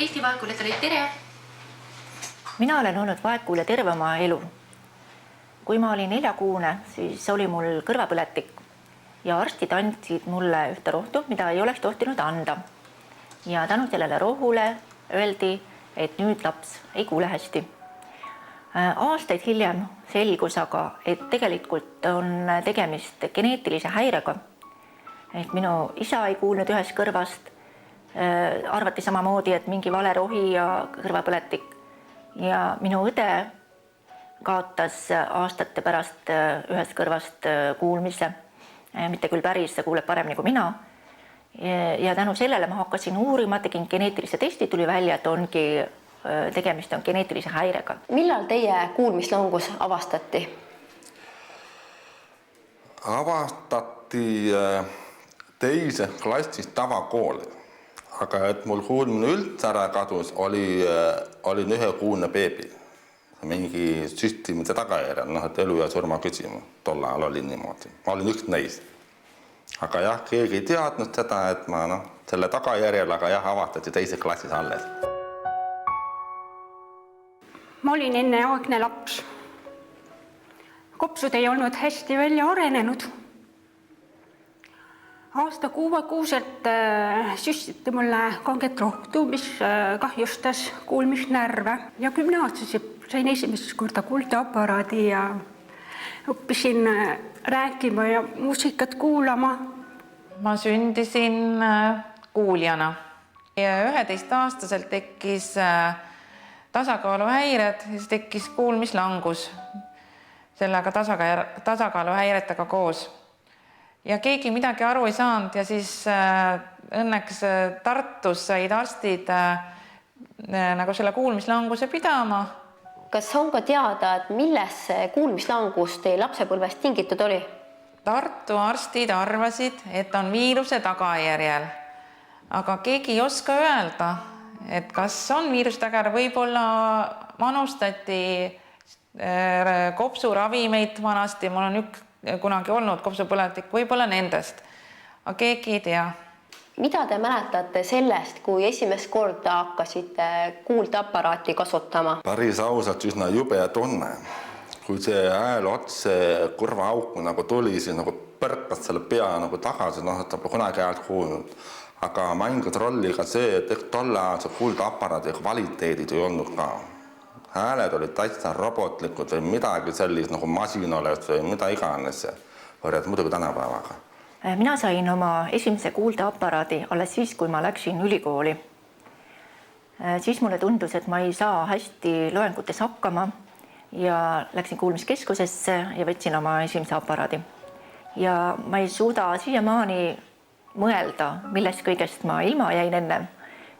Eesti vaegkuuljatele, tere! Mina olen olnud vaegkuulja terve oma elu. Kui ma olin 4-kuune, siis oli mul kõrvapõletik ja arstid andsid mulle ühte rohtu, mida ei oleks tohtinud anda. Ja tänu sellele rohule öeldi, et nüüd laps ei kuule hästi. Aastaid hiljem selgus aga, et tegelikult on tegemist geneetilise häirega. Et minu isa ei kuulnud ühest kõrvast, arvati samamoodi, et mingi vale rohi ja kõrvapõletik. Ja minu õde kaotas aastate pärast ühest kõrvast kuulmise, mitte küll päris, see kuuleb paremini kui mina. Ja tänu sellele ma hakkasin uurima, tegin geneetilise testi, tuli välja, et tegemist on geneetilise häirega. Millal teie kuulmislangus avastati? Avastati teise klassis tavakooli. Aga et mul kuulmine üldse ära kadus, olin 1-kuune beebi. Mingi süstimise tagajärjel, et elu ja surma küsimus. Tol ajal oli niimoodi. Ma olin üks neist. Aga jah, keegi ei teadnud seda, et ma selle tagajärjel, aga jah, avastati teise klassis alles. Ma olin enneaegne laps. Kopsud ei olnud hästi välja arenenud. Aasta 6 kuuselt süstiti mulle kanget rohtu, mis kahjustas kuulmisnärve. Ja 10-aastaselt sain esimest korda kuuldeaparaadi ja õppisin rääkima ja muusikat kuulama. Ma sündisin kuuljana. Ja 11-aastaselt tekkis tasakaaluhäired ja siis tekkis kuulmislangus sellega tasakaaluhäiretega koos. Ja keegi midagi aru ei saanud ja siis õnneks Tartus said arstid nagu selle kuulmislanguse pidama. Kas on ka teada, et milles see kuulmislangus teie lapsepõlvest tingitud oli? Tartu arstid arvasid, et on viiruse tagajärjel. Aga keegi ei oska öelda, et kas on viiruse tagajärjel. Võib-olla manustati kopsuravimeid vanasti, mul on kunagi olnud kopsupõletik, võib-olla nendest, aga keegi ei tea. Mida te mäletate sellest, kui esimest korda hakkasite kuuldeaparaati kasutama? Päris ausalt üsna jube tunne. Kui see hääl otse kõrvaauku tuli, siis põrkas selle pea tagasi, et ta pole kunagi häält kuulnud. Aga mängis rolli ka see, et tolle ajal kuuldeaparaadi kvaliteedid ei olnud ka. Hääled olid täitsa robotlikud või midagi sellist nagu masinolest või mida iganes võrreldes muidugi tänapäevaga. Mina sain oma esimese kuuldeaparaadi alles siis, kui ma läksin ülikooli. Siis mulle tundus, et ma ei saa hästi loengutes hakkama ja läksin kuulmiskeskusesse ja võtsin oma esimese aparaadi. Ja ma ei suuda siiamaani mõelda, millest kõigest ma ilma jäin ennem.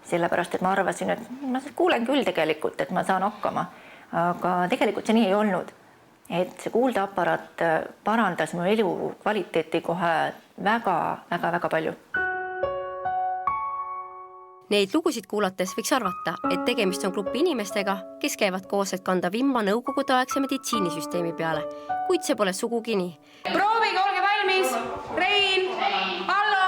Sellepärast, et ma arvasin, et ma kuulen küll tegelikult, et ma saan hakkama. Aga tegelikult see nii ei olnud. Et see kuuldeaparaat parandas mu elu kvaliteeti kohe väga palju. Neid lugusid kuulates võiks arvata, et tegemist on grupi inimestega, kes käivad koos, et kanda vimma nõukogudeaegse meditsiinisüsteemi peale. Kuid see pole sugugi nii. Proovige, olge valmis! Rein! Hallo!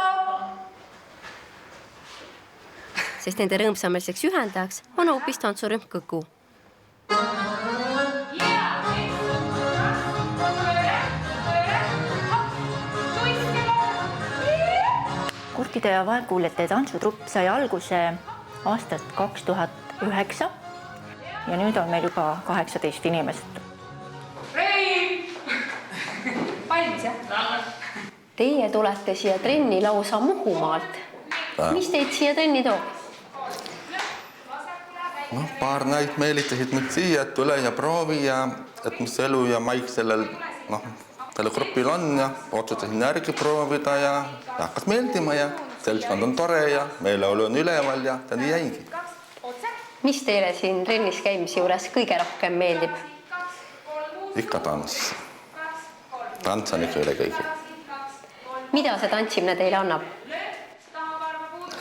Sest nende rõõmsameliseks ühendajaks on hoopis tantsurühm Kõku. Kurtide ja vaegkuuljate tantsutrupp sai alguse aastast 2009 ja nüüd on meil juba 18 inimest. Rein! Valmis, jah? Teie tulete siia trenni lausa Muhumaalt. Mis teid siia trenni toob? Paar näit meelitasid mind siia, et tule ja proovi ja et mis elu ja maik sellel grupil on ja otsustasin järgi proovida ja hakkas meeldima ja seltskond on tore ja meeleolu on üleval ja ta nii jäingi. Mis teile siin trennis käimise juures kõige rohkem meeldib? Ikka tants. Tants on ikka üle kõigi. Mida see tantsimine teile annab?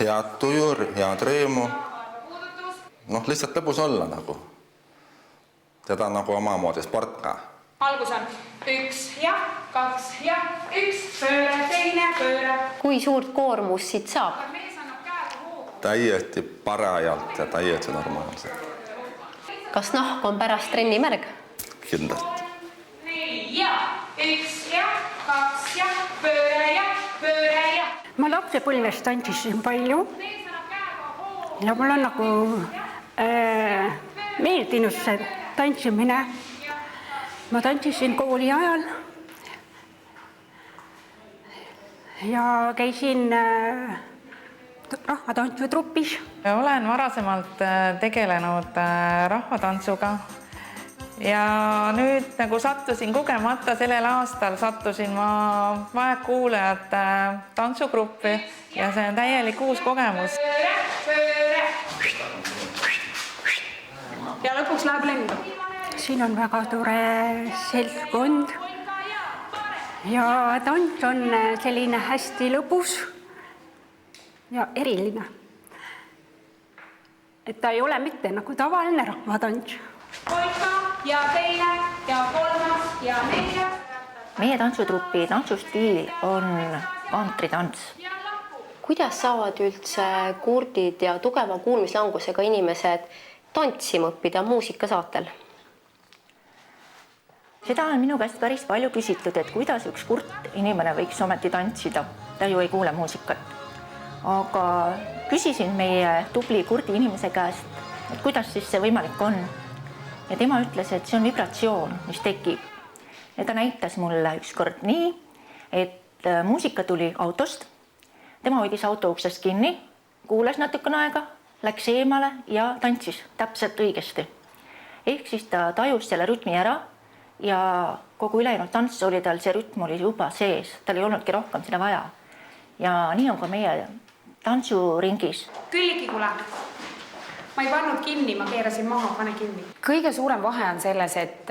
Head tujur, head rõõmu. Lihtsalt lõbus olla Seda omamoodi sport ka. Algus on 1 ja 2 ja 1 pööre, teine pööre. Kui suurt koormust siit saab? täiesti parajalt ja täiesti normaalselt. kas nahk on pärast trenni märg? Kindlasti. Ja 1 ja 2 ja pööre ja. Ma lapsepõlves tantsisin palju ja mul on nagu meeldinud see tantsimine. Ma tantsisin kooli ajal ja käisin rahvatantsutrupis. Olen varasemalt tegelenud rahvatantsuga ja nüüd nagu sattusin kogemata sellel aastal, sattusin ma vaegkuulajate tantsugruppi ja see on täielik uus kogemus. Ja lõpuks läheb lendu. Siin on väga tore seltskond ja tants on selline hästi lõbus ja eriline. Et ta ei ole mitte nagu tavaline rahvatants. Poika ja teine ja kolmas ja 4. Meie tantsutrupi tantsustiil on kantritants. kuidas saavad üldse kurdid ja tugeva kuulmislangusega inimesed tantsima õppida muusikasaatel? Seda on minu käest päris palju küsitud, et kuidas üks kurt inimene võiks ometi tantsida. Ta ju ei kuule muusikat. Aga küsisin meie tubli kurdi inimese käest, et kuidas siis see võimalik on. Ja tema ütles, et see on vibratsioon, mis tekib. Ja ta näitas mulle ükskord nii, et muusika tuli autost. Tema hoidis auto uksest kinni, kuulas natukene aega, läks eemale ja tantsis täpselt õigesti. Ehk siis ta tajus selle rütmi ära ja kogu ülejäänud tants oli tal, see rütm oli juba sees, tal ei olnudki rohkem seda vaja. Ja nii on ka meie tantsuringis. Külliki, kuule. Ma ei pannud kinni, ma keerasin maha, pane kinni. Kõige suurem vahe on selles, et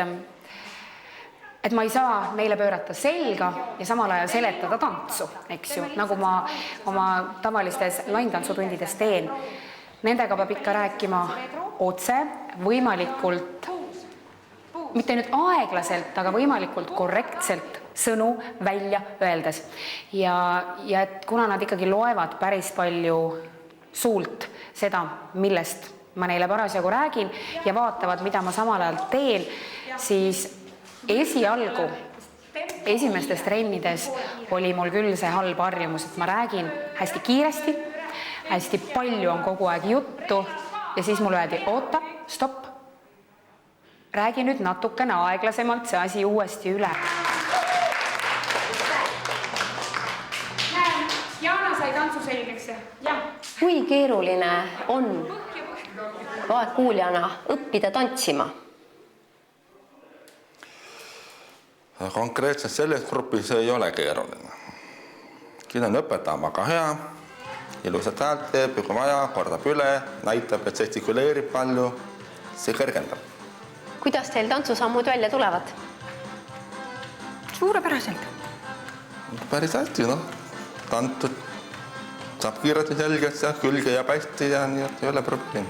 ma ei saa neile pöörata selga ja samal ajal seletada tantsu, eks ju, nagu ma oma tavalistes laintantsutundides teen. Nendega peab ikka rääkima otse, võimalikult, mitte nüüd aeglaselt, aga võimalikult korrektselt sõnu välja öeldes. Ja et kuna nad ikkagi loevad päris palju suult seda, millest ma neile parasjagu räägin ja vaatavad, mida ma samal ajal teen, siis esialgu, esimestes trennides oli mul küll see halb harjumus, et ma räägin hästi kiiresti, hästi palju on kogu aeg juttu ja siis mul öeldi, oota, stopp, räägi nüüd natukene aeglasemalt see asi uuesti üle. Jaana sai tantsu selgeks ja. Kui keeruline on vaegkuuljana õppida tantsima? Konkreetselt selles grupis ei ole keeruline. Siin on õpetaja väga hea, ilusat häält teeb, kui vaja, kordab üle, näitab, et gestikuleerib palju, see kõrgendab. Kuidas teil tantsusammud välja tulevad? Suurepäraselt. Päris hästi, noh. Tantud saab kiiresti selgeks ja külge jääb hästi ja nii, et ei ole probleem.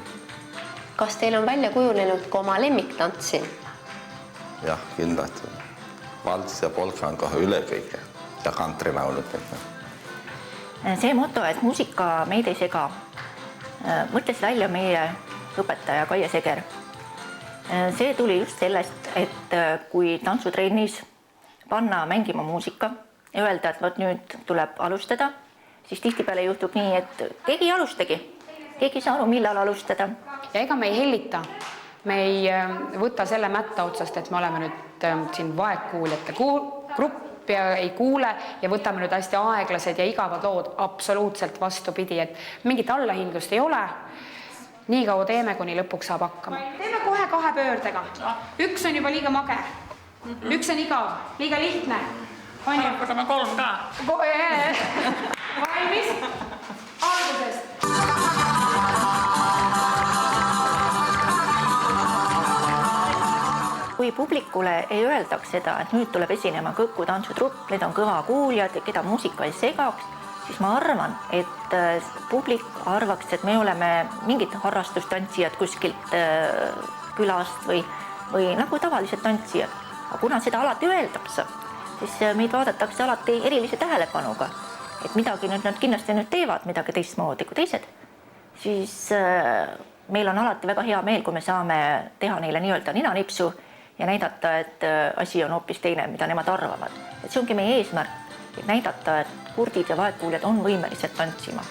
Kas teil on välja kujunenud ka oma lemmiktantsi? Jah, kindlasti. Valts ja polka on kohe üle kõige ja kantrilaulud. See moto, et muusika meid ei sega, mõtles välja meie õpetaja Kaie Seger. See tuli just sellest, et kui tantsutrennis panna mängima muusika ja öelda, et võt nüüd tuleb alustada, siis tihtipeale juhtub nii, et keegi ei alustagi. Keegi ei saa aru, millal alustada. Ja ega me ei hellita. Me ei võta selle mätta otsast, et me oleme nüüd siin vaegkuuljate grupp ja ei kuule ja võtame nüüd hästi aeglased ja igavad lood absoluutselt vastupidi, et mingit allahindlust ei ole. Nii kaua teeme, kuni lõpuks saab hakkama. Teeme kohe 2 pöördega. Üks on juba liiga mage. Üks on igav, liiga lihtne. Võtame 3 ka. Valmis? Algusest. Kui publikule ei öeldaks seda, et nüüd tuleb esinema Kõku tantsutrupp, need on kõva kuuljad, keda muusika ei segaks, siis ma arvan, et publik arvaks, et me oleme mingid harrastustantsijad kuskilt külast või nagu tavalised tantsijad. Aga kuna seda alati öeldakse, siis meid vaadatakse alati erilise tähelepanuga, et midagi nüüd nad kindlasti nüüd teevad, midagi teistmoodi kui teised. siis meil on alati väga hea meel, kui me saame teha neile nii-öelda ninanipsu ja näidata, et asi on hoopis teine, mida nemad arvavad. Et see ongi meie eesmärk, et näidata, et kurdid ja vaegkuuljad on võimelised tantsima.